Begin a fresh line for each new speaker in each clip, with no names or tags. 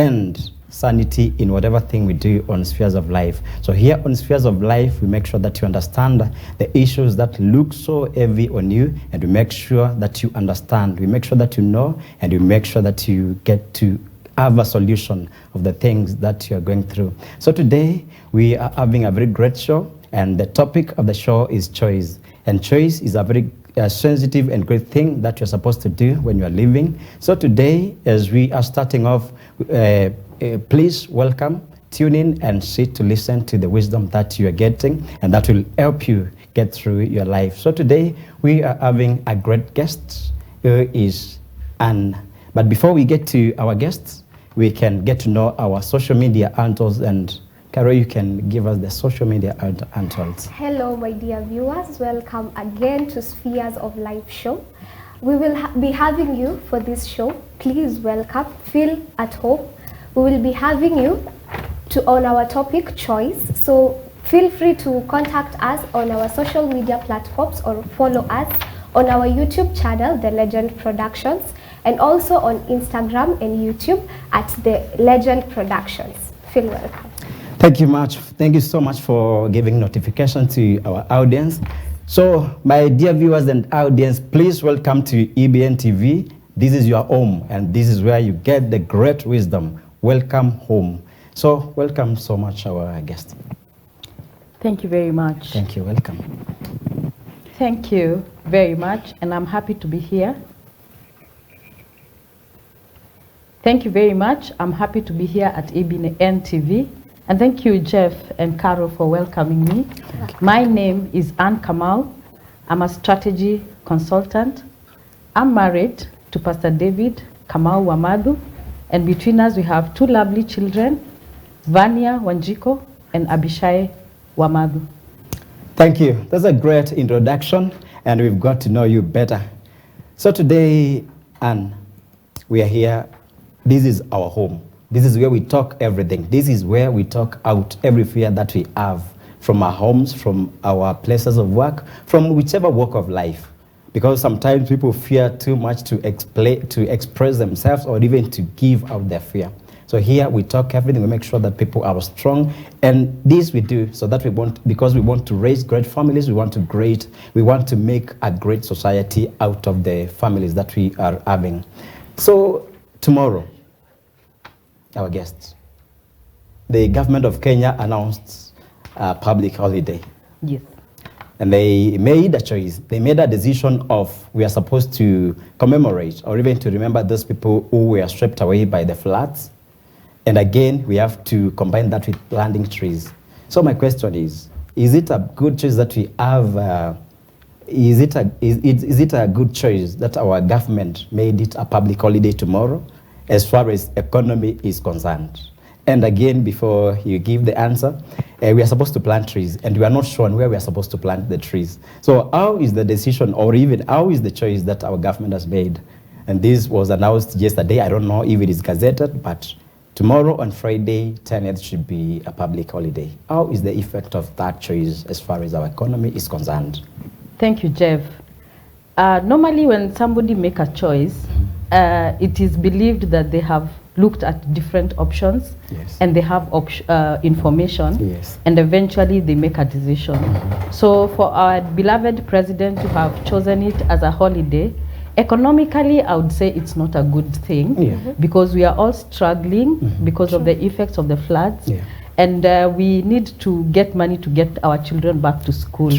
and sanity in whatever thing we do on Spheres of Life. So here on Spheres of Life, we make sure that you understand the issues that look so heavy on you, and we make sure that you understand. We make sure that you know, and we make sure that you get to have a solution of the things that you are going through. So today, we are having a very great show, and the topic of the show is choice. And choice is a very sensitive and great thing that you're supposed to do when you are living. So today, as we are starting off, please welcome, tune in and sit to listen to the wisdom that you are getting, and that will help you get through your life. So today we are having a great guest who is Anne. But before we get to our guests, we can get to know our social media handles, and Carol, you can give us the social media handles.
Hello, my dear viewers. Welcome again to Spheres of Life show. We will be having you for this show. Please welcome, feel at home. We will be having you on our topic, choice. So feel free to contact us on our social media platforms or follow us on our YouTube channel, The Legend Productions, and also on Instagram and YouTube at The Legend Productions. Feel welcome.
Thank you much. Thank you so much for giving notification to our audience. So my dear viewers and audience, please welcome to EBN TV. This is your home, and this is where you get the great wisdom. Welcome home. So welcome so much our guest.
Thank you very much.
Thank you. Welcome.
Thank you very much, and I'm happy to be here. Thank you very much. I'm happy to be here at ABN TV. And thank you, Jeff and Carol, for welcoming me. My name is Anne Kamau. I'm a strategy consultant. I'm married to Pastor David Kamau Wamadu. And between us, we have two lovely children, Vania Wanjiko and Abishai Wamadu.
Thank you. That's a great introduction, and we've got to know you better. So today, Anne, we are here. This is our home. This is where we talk everything. This is where we talk out every fear that we have from our homes, from our places of work, from whichever walk of life. Because sometimes people fear too much to express themselves or even to give out their fear. So here we talk everything. We make sure that people are strong, and this we do so that because we want to raise great families. We want to make a great society out of the families that we are having. So tomorrow, our guests, the government of Kenya announced a public holiday.
Yes.
And they made a choice. They made a decision of we are supposed to commemorate or even to remember those people who were swept away by the floods. And again, we have to combine that with planting trees. So my question is it a good choice that we have? Is it a good choice that our government made it a public holiday tomorrow as far as economy is concerned? And again, before you give the answer, we are supposed to plant trees, and we are not sure where we are supposed to plant the trees. So how is the decision, or even how is the choice that our government has made? And this was announced yesterday. I don't know if it is gazetted, but tomorrow on Friday, 10th, should be a public holiday. How is the effect of that choice as far as our economy is concerned?
Thank you, Jeff. Normally, when somebody make a choice, it is believed that they have looked at different options,
yes,
and they have information,
yes,
and eventually they make a decision. So for our beloved president to have chosen it as a holiday, economically, I would say it's not a good thing, because we are all struggling because of the effects of the floods. And we need to get money to get our children back to school.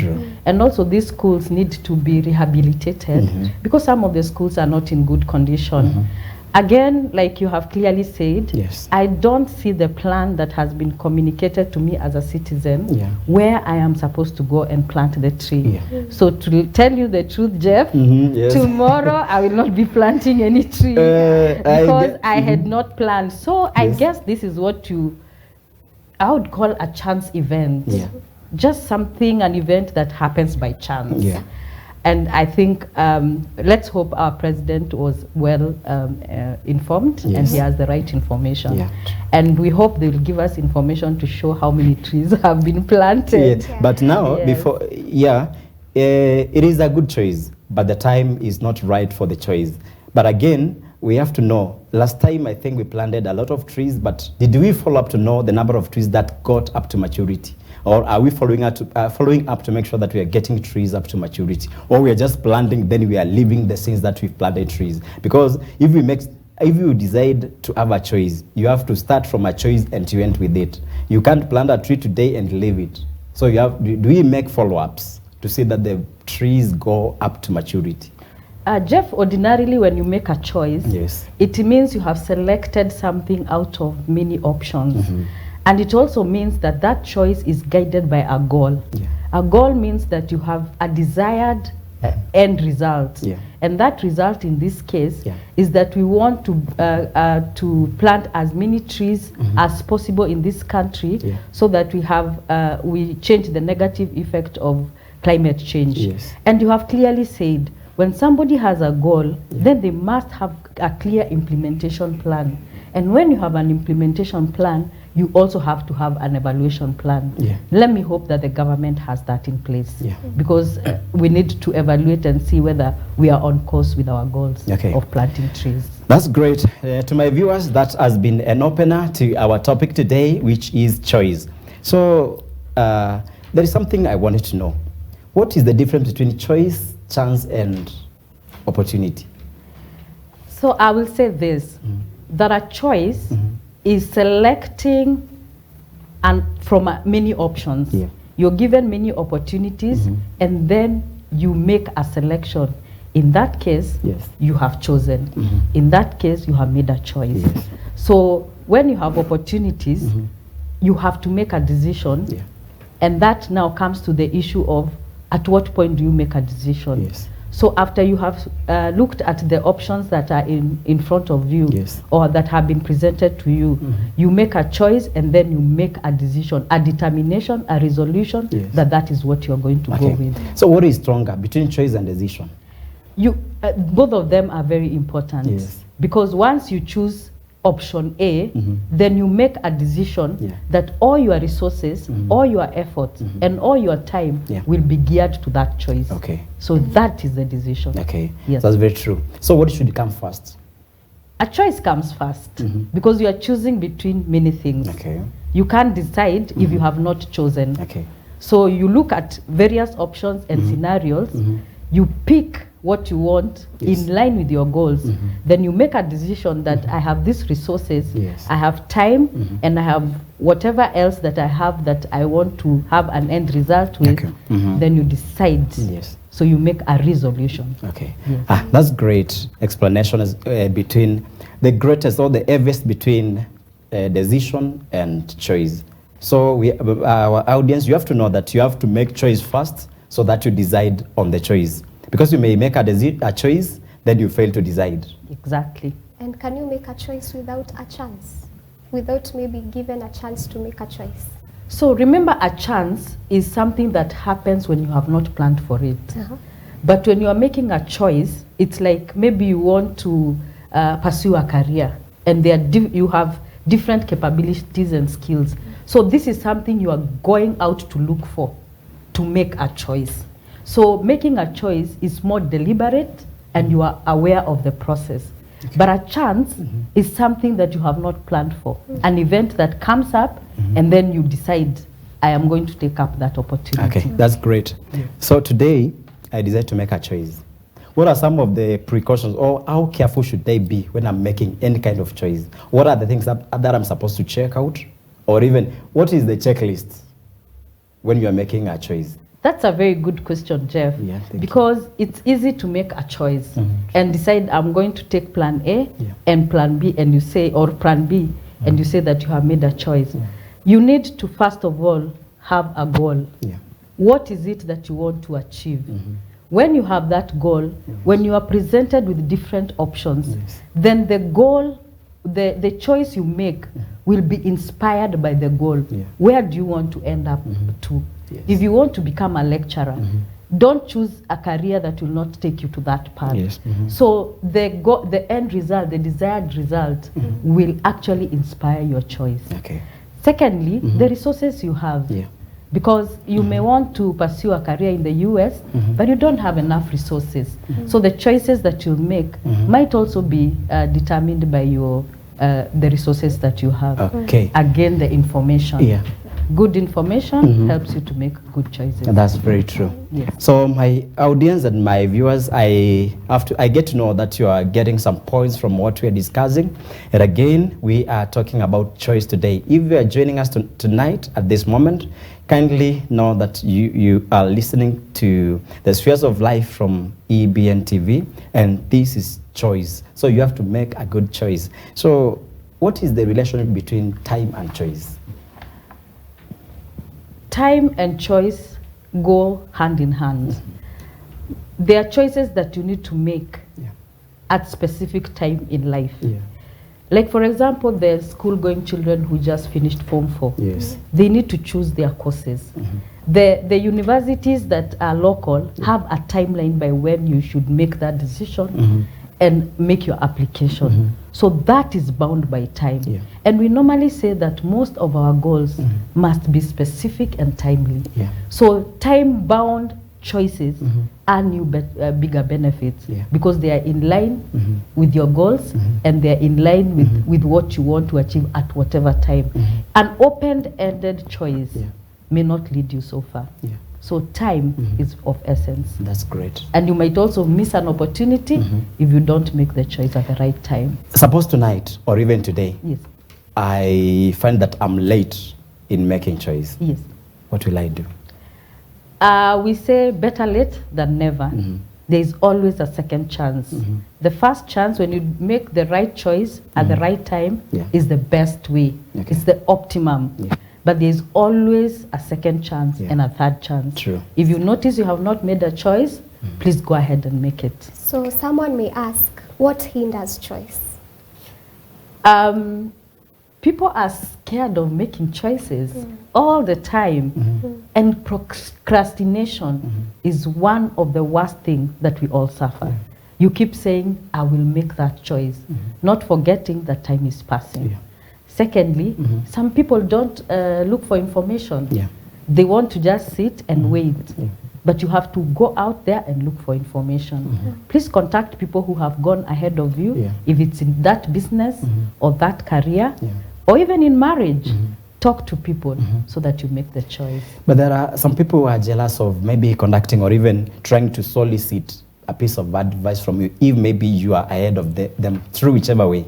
And also these schools need to be rehabilitated because some of the schools are not in good condition. Again, like you have clearly said, I don't see the plan that has been communicated to me as a citizen where I am supposed to go and plant the tree. So to tell you the truth, Jeff, tomorrow I will not be planting any tree because I had not planned. So I guess this is what I would call a chance event. Just an event that happens by chance. And I think, let's hope our president was well informed and he has the right information. And we hope they will give us information to show how many trees have been planted.
But now, it is a good choice, but the time is not right for the choice. But again, we have to know. Last time, I think we planted a lot of trees, but did we follow up to know the number of trees that got up to maturity? Or are we following up to make sure that we are getting trees up to maturity? Or we are just planting, then we are leaving the things that we've planted trees? Because if you decide to have a choice, you have to start from a choice and you end with it. You can't plant a tree today and leave it. So do we make follow-ups to see that the trees go up to maturity?
Jeff, ordinarily when you make a choice,
yes,
it means you have selected something out of many options. And it also means that that choice is guided by a goal.
Yeah.
A goal means that you have a desired end result.
Yeah.
And that result in this case
yeah.
is that we want to plant as many trees as possible in this country,
yeah.
so that we change the negative effect of climate change.
Yes.
And you have clearly said, when somebody has a goal, then they must have a clear implementation plan. And when you have an implementation plan, you also have to have an evaluation plan.
Yeah.
Let me hope that the government has that in place,
yeah.
because we need to evaluate and see whether we are on course with our goals of planting trees.
That's great. To my viewers, that has been an opener to our topic today, which is choice. So there is something I wanted to know. What is the difference between choice, chance, and opportunity?
So I will say this, that a choice is selecting from many options.
Yeah.
You're given many opportunities, and then you make a selection. In that case,
yes.
you have chosen. In that case, you have made a choice.
Yes.
So when you have opportunities, you have to make a decision.
Yeah.
And that now comes to the issue of at what point do you make a decision?
Yes.
So after you have looked at the options that are in front of you,
yes.
or that have been presented to you, you make a choice, and then you make a decision, a determination, a resolution,
yes.
that is what you're going to go with.
So what is stronger between choice and decision?
Both of them are very important.
Yes.
Because once you choose option A, then you make a decision that all your resources, all your efforts, and all your time will be geared to that choice.
Okay.
So that is the decision.
Okay.
Yes.
That's very true. So what should come first?
A choice comes first, because you are choosing between many things.
Okay.
You can't decide if you have not chosen.
Okay.
So you look at various options and scenarios, you pick what you want in line with your goals, then you make a decision that I have these resources, I have time, and I have whatever else that I have that I want to have an end result with, then you decide.
Yes.
So you make a resolution.
Okay. Yes. That's great explanation between the greatest or the heaviest between decision and choice. So our audience, you have to know that you have to make choice first so that you decide on the choice. Because you may make a choice, then you fail to decide.
Exactly.
And can you make a choice without a chance? Without maybe given a chance to make a choice?
So remember, a chance is something that happens when you have not planned for it. But when you are making a choice, it's like maybe you want to pursue a career, and you have different capabilities and skills. So this is something you are going out to look for, to make a choice. So making a choice is more deliberate, and you are aware of the process. Okay. But a chance is something that you have not planned for, an event that comes up, and then you decide, I am going to take up that opportunity.
Okay, that's great. Yeah. So today, I decided to make a choice. What are some of the precautions, or how careful should I be when I'm making any kind of choice? What are the things that I'm supposed to check out? Or even, what is the checklist when you're making a choice?
That's a very good question, Jeff.
Yeah,
because it's easy to make a choice and decide I'm going to take plan A and plan B, and you say, or plan B, and you say that you have made a choice. You need to first of all have a goal. What is it that you want to achieve? When you have that goal, when you are presented with different options, then the goal, the choice you make will be inspired by the goal. Where do you want to end up to? Yes. If you want to become a lecturer, don't choose a career that will not take you to that path.
Yes.
So the end result, the desired result, will actually inspire your choice.
Okay.
Secondly, the resources you have. Because you may want to pursue a career in the US, but you don't have enough resources. So the choices that you make might also be determined by your the resources that you have.
Okay.
Again, the information.
Yeah.
Good information helps you to make good choices.
And that's very true.
Yes.
So my audience and my viewers, I get to know that you are getting some points from what we are discussing. And again, we are talking about choice today. If you are joining us tonight at this moment, kindly know that you are listening to the Spheres of Life from EBN TV, and this is choice. So you have to make a good choice. So what is the relationship between time and choice?
Time and choice go hand in hand. There are choices that you need to make at specific time in life.
Yeah.
Like for example, the school-going children who just finished Form 4.
Yes.
They need to choose their courses. The universities that are local have a timeline by when you should make that decision and make your application. So that is bound by time.
Yeah.
And we normally say that most of our goals must be specific and timely.
Yeah.
So time-bound choices earn you bigger benefits because they are in line with your goals and they are in line with what you want to achieve at whatever time. An open-ended choice may not lead you so far.
Yeah.
So time is of essence.
That's great.
And you might also miss an opportunity if you don't make the choice at the right time.
Suppose tonight or even today,
Yes.
I find that I'm late in making choice.
Yes.
What will I do?
We say better late than never. There is always a second chance. The first chance, when you make the right choice at the right time, is the best way.
Okay.
It's the optimum. But there is always a second chance and a third chance.
True.
If you notice you have not made a choice, please go ahead and make it.
So someone may ask, what hinders choice?
People are scared of making choices all the time. And procrastination is one of the worst things that we all suffer. You keep saying, I will make that choice, not forgetting that time is passing. Secondly, some people don't look for information. They want to just sit and wait. But you have to go out there and look for information. Please contact people who have gone ahead of you, if it's in that business or that career, or even in marriage. Talk to people so that you make the choice.
But there are some people who are jealous of maybe conducting or even trying to solicit a piece of advice from you, if maybe you are ahead of them through whichever way.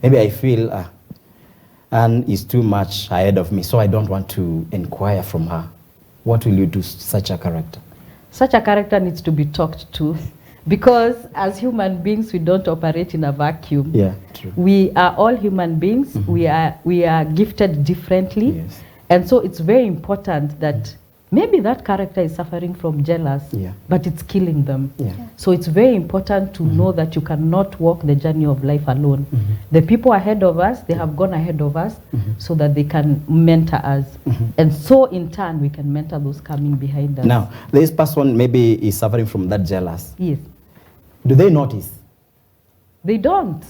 Maybe I feel Anne is too much ahead of me, so I don't want to inquire from her. What will you do to such a character? Such
a character needs to be talked to, because as human beings, we don't operate in a vacuum.
Yeah, true.
We are all human beings. We are gifted differently.
Yes.
And so it's very important that maybe that character is suffering from jealous, but it's killing them. So it's very important to know that you cannot walk the journey of life alone. The people ahead of us, they have gone ahead of us so that they can mentor us. And so in turn, we can mentor those coming behind us.
Now, this person maybe is suffering from that jealous.
Yes.
Do they notice?
They don't.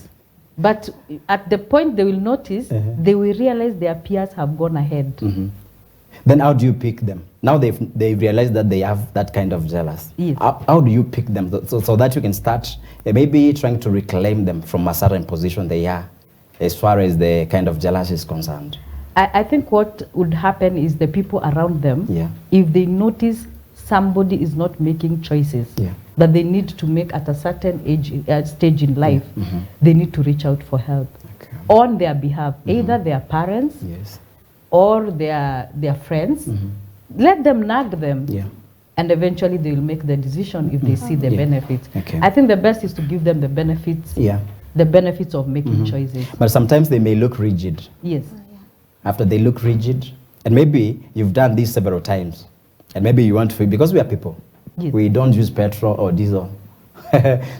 But at the point they will notice, they will realize their peers have gone ahead.
Then how do you pick them? Now they've realized that they have that kind of jealous.
Yes.
How do you pick them so that you can start maybe trying to reclaim them from a certain position they are as far as the kind of jealousy is concerned?
I think what would happen is the people around them, if they notice somebody is not making choices that they need to make at a certain stage in life, they need to reach out for help on their behalf, either their parents or their friends. Let them nag them, and eventually they will make the decision if they see the benefits. I think the best is to give them the benefits, the benefits of making choices.
But sometimes they may look rigid.
Yes.
After they look rigid, and maybe you've done this several times, and maybe you want to, because we are people, we don't use petrol or diesel.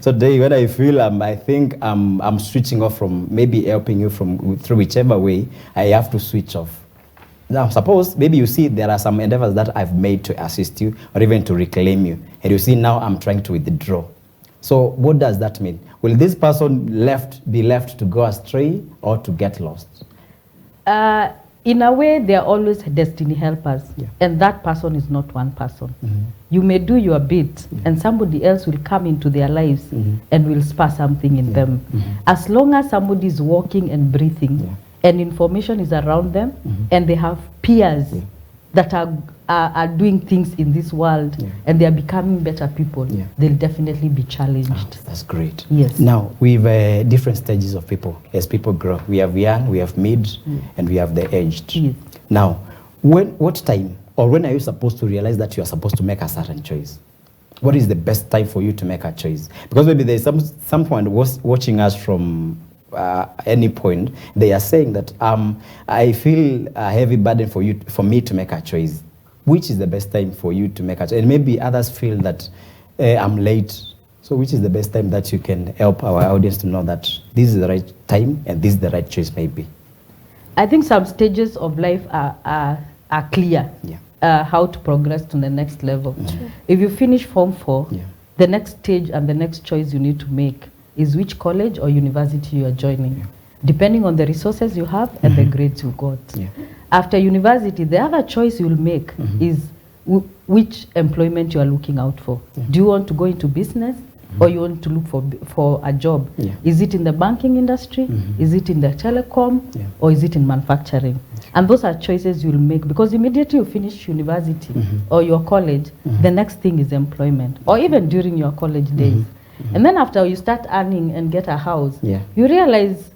So today when I feel I think I'm switching off from maybe helping you through whichever way, I have to switch off. Now, suppose maybe you see there are some endeavors that I've made to assist you or even to reclaim you, and you see now I'm trying to withdraw. So what does that mean? Will this person be left to go astray or to get lost?
in a way, they are always destiny helpers.
Yeah.
And that person is not one person.
Mhm.
You may do your bit, and somebody else will come into their lives and will spur something in them. As long as somebody is walking and breathing, and information is around them, and they have peers that are doing things in this world, and they are becoming better people, they'll definitely be challenged.
Oh, that's great.
Yes.
Now, we have different stages of people as people grow. We have young, we have mid, and we have the aged.
Yes.
Now, what time or when are you supposed to realize that you are supposed to make a certain choice? What is the best time for you to make a choice? Because maybe there's someone watching us from any point. They are saying that I feel a heavy burden for me to make a choice. Which is the best time for you to make a choice? And maybe others feel that I'm late. So which is the best time that you can help our audience to know that this is the right time and this is the right choice maybe?
I think some stages of life are clear.
Yeah.
How to progress to the next level. If you finish Form 4, the next stage and the next choice you need to make is which college or university you are joining, depending on the resources you have and the grades you got. After university, the other choice you'll make is which employment you are looking out for. Do you want to go into business or you want to look for a job? Is it in the banking industry? Is it in the telecom? Or is it in manufacturing? And those are choices you'll make, because immediately you finish university or your college, the next thing is employment, or even during your college days. And then after you start earning and get a house, you realize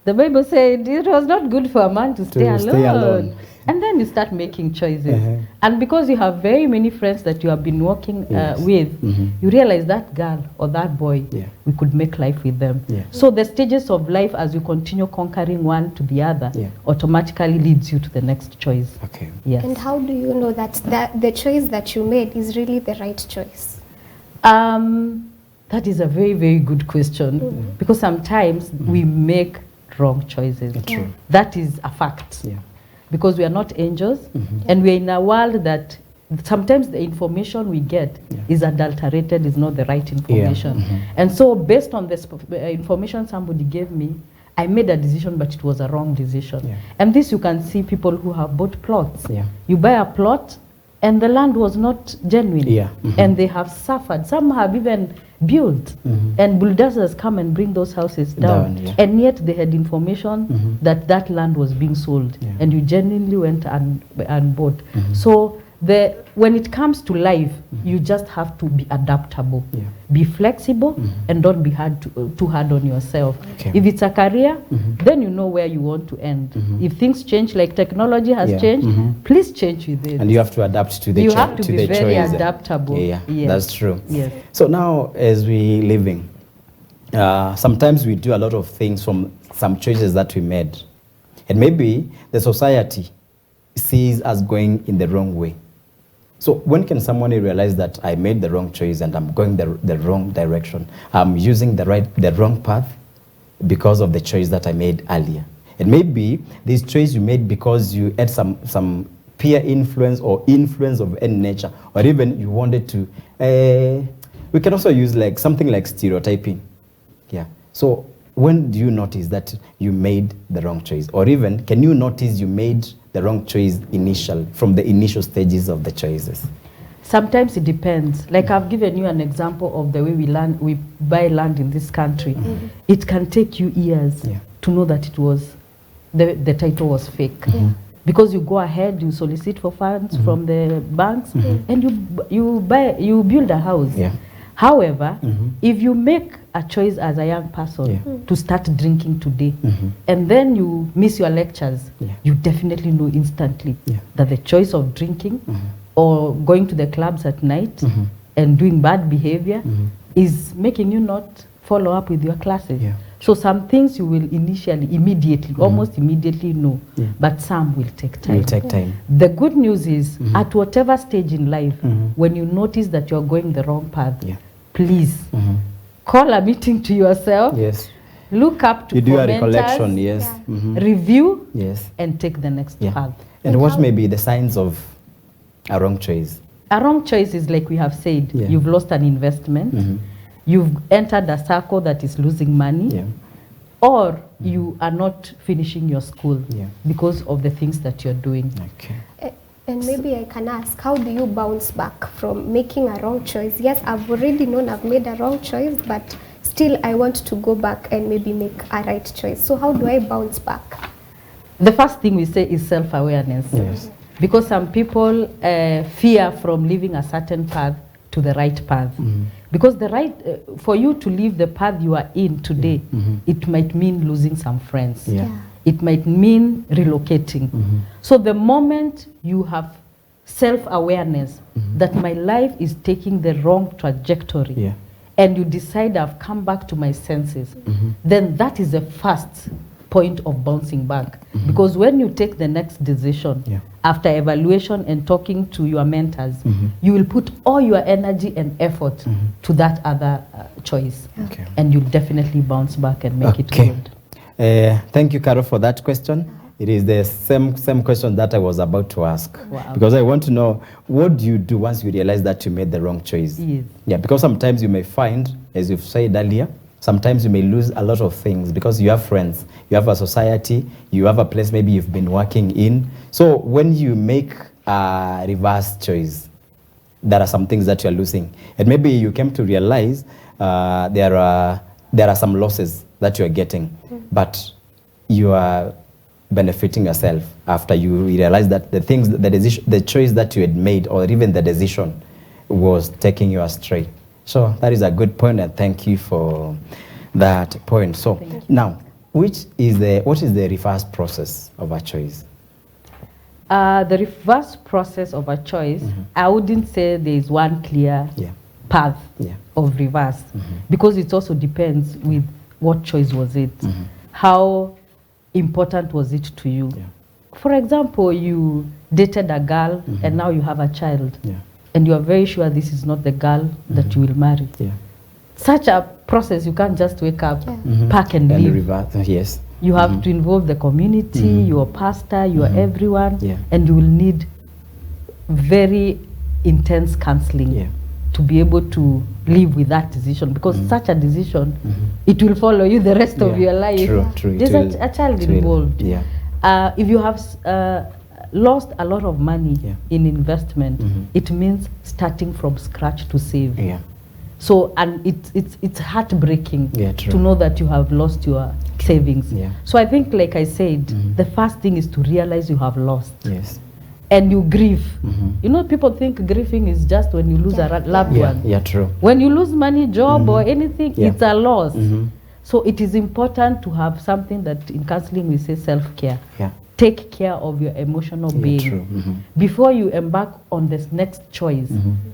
the Bible said it was not good for a man to stay alone. And then you start making choices. And because you have very many friends that you have been working with, you realize that girl or that boy, we could make life with them. So the stages of life, as you continue conquering one to the other, automatically leads you to the next choice.
Okay.
Yes.
And how do you know that the choice that you made is really the right choice?
That is a very, very good question, because sometimes we make wrong choices.
True.
That is a fact. Because we are not angels, and we are in a world that sometimes the information we get is adulterated, is not the right information. And so based on this information somebody gave me, I made a decision, but it was a wrong decision. And this you can see people who have bought plots. You buy a plot and the land was not genuine, and they have suffered. Some have even built, and bulldozers come and bring those houses down, and yet they had information that that land was being sold, and you genuinely went and bought. So when it comes to life, you just have to be adaptable, be flexible, and don't be too hard on yourself. If it's a career, then you know where you want to end. If things change, like technology has changed, please change with it.
And you have to adapt to the choice.
You have to be very adaptable.
Yes. That's true.
Yes.
So now, as we living, sometimes we do a lot of things from some choices that we made, and maybe the society sees us going in the wrong way. So when can someone realize that I made the wrong choice and I'm going the wrong direction? I'm using the wrong path because of the choice that I made earlier. And maybe this choice you made because you had some peer influence or influence of any nature, or even you wanted to, we can also use like something like stereotyping. So when do you notice that you made the wrong choice? Or even, can you notice you made the wrong choice from the initial stages of the choices?
Sometimes it depends. Like I've given you an example of the way we buy land in this country. It can take you years to know that it was, the title was fake. Because you go ahead, you solicit for funds from the banks, and you build a house. However, if you make a choice as a young person to start drinking today, and then you miss your lectures, you definitely know instantly that the choice of drinking or going to the clubs at night and doing bad behavior is making you not follow up with your classes. So some things you will immediately, almost immediately know, but some will take time. The good news is, at whatever stage in life, when you notice that you're going the wrong path, please call a meeting to yourself. Look up to
you do a
recollection, review, and take the next path.
And what may be the signs of a wrong choice?
A wrong choice is, like we have said, you've lost an investment, you've entered a circle that is losing money, or you are not finishing your school
Yeah.
because of the things that you're doing.
Okay.
And maybe I can ask, how do you bounce back from making a wrong choice? Yes, I've already known I've made a wrong choice, but still I want to go back and maybe make a right choice. So how do I bounce back?
The first thing we say is self-awareness.
Yes.
Because some people fear from leaving a certain path to the right path. Because the right, for you to leave the path you are in today, it might mean losing some friends.
Yeah.
It might mean relocating. So the moment you have self-awareness that my life is taking the wrong trajectory,
Yeah.
and you decide I've come back to my senses, then that is the first point of bouncing back. Because when you take the next decision,
Yeah.
after evaluation and talking to your mentors, you will put all your energy and effort to that other choice.
Okay.
And you'll definitely bounce back and make it
Okay.
good.
Thank you, Carol, for that question. It is the same question that I was about to ask.
Wow.
Because I want to know, what do you do once you realize that you made the wrong choice?
Yes.
Yeah, because sometimes you may find, as you've said earlier, sometimes you may lose a lot of things because you have friends, you have a society, you have a place maybe you've been working in. So when you make a reverse choice, there are some things that you're losing. And maybe you came to realize there are some losses that you're getting, but you are benefiting yourself after you realize that the choice that you had made, or even the decision, was taking you astray. So that is a good point, and thank you for that point. So now, what is the reverse process of a choice?
The reverse process of a choice, I wouldn't say there is one clear
Yeah.
path
Yeah.
of reverse, because it also depends with what choice was it, how important was it to you.
Yeah.
For example, you dated a girl and now you have a child,
Yeah.
and you are very sure this is not the girl that you will marry.
Yeah.
Such a process, you can't just wake up,
Yeah.
pack and
And
leave.
reverse, yes.
You have to involve the community, your pastor, your everyone,
Yeah.
and you will need very intense counseling
Yeah.
to be able to live with that decision, because such a decision, it will follow you the rest of
Yeah.
your life.
True, true.
There's
It will-
a child
it will-
involved.
Yeah.
If you have lost a lot of money
Yeah.
in investment, it means starting from scratch to save.
Yeah.
So, and it's heartbreaking
Yeah, true.
to know that you have lost your savings.
Yeah.
So I think, like I said, the first thing is to realize you have lost,
Yes.
and you grieve. You know, people think grieving is just when you lose
Yeah.
a loved
Yeah.
one.
Yeah. True.
When you lose money, job, or anything,
Yeah.
it's a loss.
Mhm.
So it is important to have something that in counseling we say self-care.
Yeah.
Take care of your emotional
Yeah,
being.
true.
Before you embark on this next choice,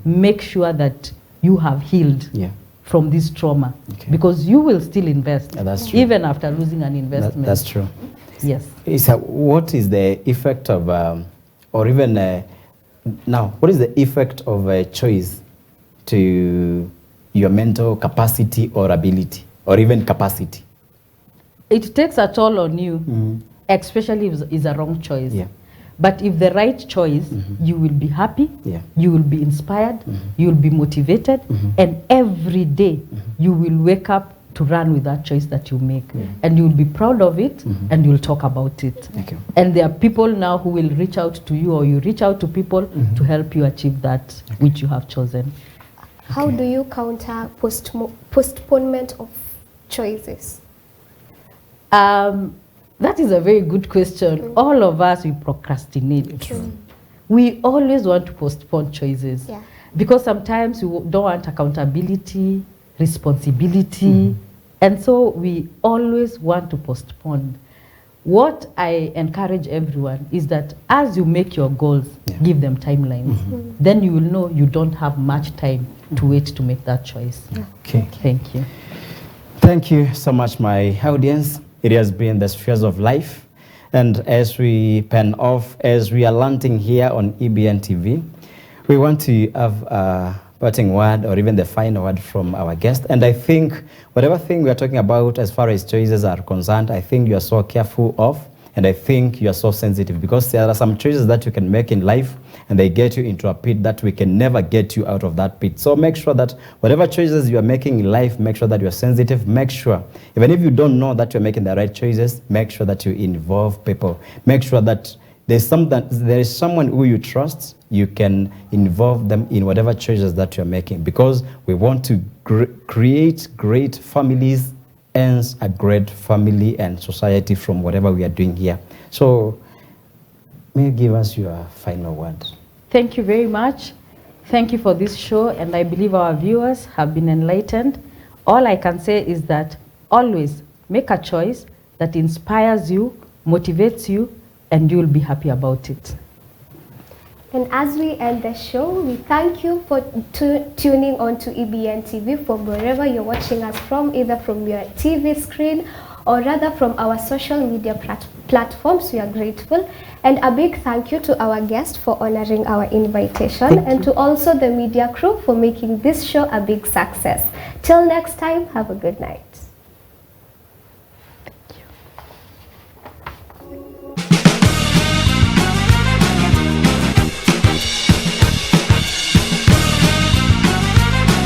make sure that you have healed
Yeah.
from this trauma,
Okay.
because you will still invest,
Yeah, that's true.
even after losing an investment.
That's true.
Yes.
What is the effect of, or even now, what is the effect of a choice to your mental capacity or ability, or even capacity?
It takes a toll on you, especially if it's a wrong choice.
Yeah.
But if the right choice, you will be happy,
Yeah.
you will be inspired, you will be motivated, and every day you will wake up to run with that choice that you make. And you will be proud of it, and you will talk about it.
Okay.
And there are people now who will reach out to you, or you reach out to people to help you achieve that which you have chosen.
How do you counter postponement of choices?
That is a very good question. All of us, we procrastinate. We always want to postpone choices.
Yeah.
Because sometimes we don't want accountability, responsibility, and so we always want to postpone. What I encourage everyone is that as you make your goals, give them timelines. Then you will know you don't have much time to wait to make that choice.
Okay.
Thank you.
Thank you so much, my audience. It has been the Spheres of Life. And as we pen off, as we are landing here on EBN TV, we want to have a parting word, or even the final word from our guest. And I think whatever thing we are talking about as far as choices are concerned, I think you are so careful of, And I think you are so sensitive because there are some choices that you can make in life and they get you into a pit that we can never get you out of that pit. So make sure that whatever choices you are making in life, make sure that you are sensitive. Make sure, even if you don't know that you're making the right choices, make sure that you involve people. Make sure that there is someone who you trust, you can involve them in whatever choices that you're making, because we want to create great families and a great family and society from whatever we are doing here. So may you give us your final word.
Thank you very much. Thank you for this show, and I believe our viewers have been enlightened. All I can say is that always make a choice that inspires you, motivates you, and you will be happy about it.
And as we end the show, we thank you for tuning on to EBN TV from wherever you're watching us from, either from your TV screen or rather from our social media platforms. We are grateful. And a big thank you to our guest for honoring our invitation, and to also the media crew for making this show a big success. Till next time, have a good night.